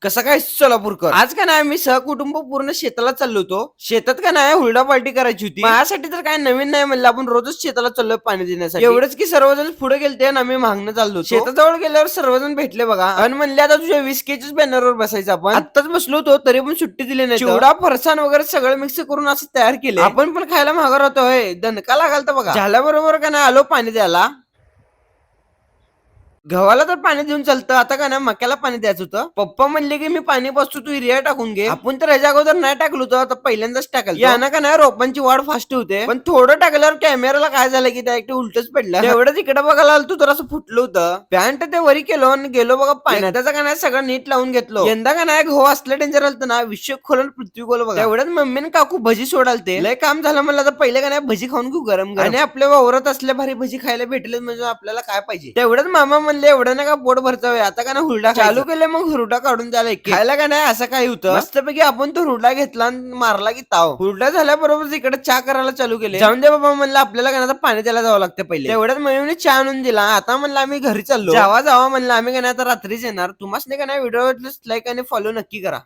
कसं काय सोलापूरकर? आज का नाही मी सहकुटुंब पूर्ण शेताला चाललो होतो. शेतात का नाही हुरडा पार्टी करायची होती. माझ्यासाठी तर काय नवीन नाही म्हणलं, आपण रोजच शेताला चाललोय पाणी देण्यासाठी. एवढंच की सर्वजण पुढे गेलते आणि आम्ही मागणं चाललो होतो. शेताजवळ गेल्यावर सर्वजण भेटले बघा आणि म्हणले आता तुझ्या विस्केच्याच बॅनरवर बसायचं आपण. आत्ताच बसलो होतो तरी पण सुट्टी दिली नाही. चिवडा फरसाण वगैरे सगळं मिक्स करून असं तयार केले. आपण पण खायला माघार होतोय. दणका लागाल तर बघा. झाल्याबरोबर का नाही आलो पाणी द्यायला. गव्हाला तर पाणी देऊन चालतं, आता का ना मक्याला पाणी द्यायचं होतं. पप्पा म्हणले की मी पाणी पाचतो, तू युरिया टाकून घे. आपण तर ह्याच्या अगोदर नाही टाकलो होतं, आता पहिल्यांदाच टाकायला. यानं का नाही रोपांची वाढ फास्ट होते, पण थोडं टाकल्यावर कॅमेराला काय झालं की डायरेक्ट उलटच पडलं. तेवढंच इकडे बघायला आलो तर असं फुटलं होतं. पॅन्ट ते वरी केलो आणि गेलो बघा पाण्यात. त्याचा का नाही सगळं नीट लावून घेतलो. यंदा का नाही गहू असलं डेंजर आलतं ना, विश्व खोलून पृथ्वी गोल बघा. तेवढ्यात मम्मीने काकू भजी सोडालते. लय काम झालं म्हणलं तर पहिले का नाही भजी खाऊन घेऊ गरम गरम. आणि आपल्या वावरात असल्या भारी भजी खायला भेटले म्हणजे आपल्याला काय पाहिजे. तेवढ्याच मामा म्हणले एवढं नका पोट भरतोय, आता का ना हुरडा चालू केले. मग हुरडा काढून द्यायला खायला का नाही असं काही होतं. मस्तपैकी आपण तो हुरडा घेतला आणि मारला की ताव. हुरडा झाल्याबरोबर इकडे चहा करायला चालू केले. जाऊन दे बाबा म्हणलं, आपल्याला का नाही पाणी द्यायला जावं लागतं पहिले. तेवढ्यात मम्मीने चहा आणून दिला. आता म्हणलं आम्ही घरी चाललो. जावा जावा म्हणलं, आम्ही का नाही आता रात्रीच येणार. तुम्हाला का नाही व्हिडिओ लाईक आणि फॉलो नक्की करा.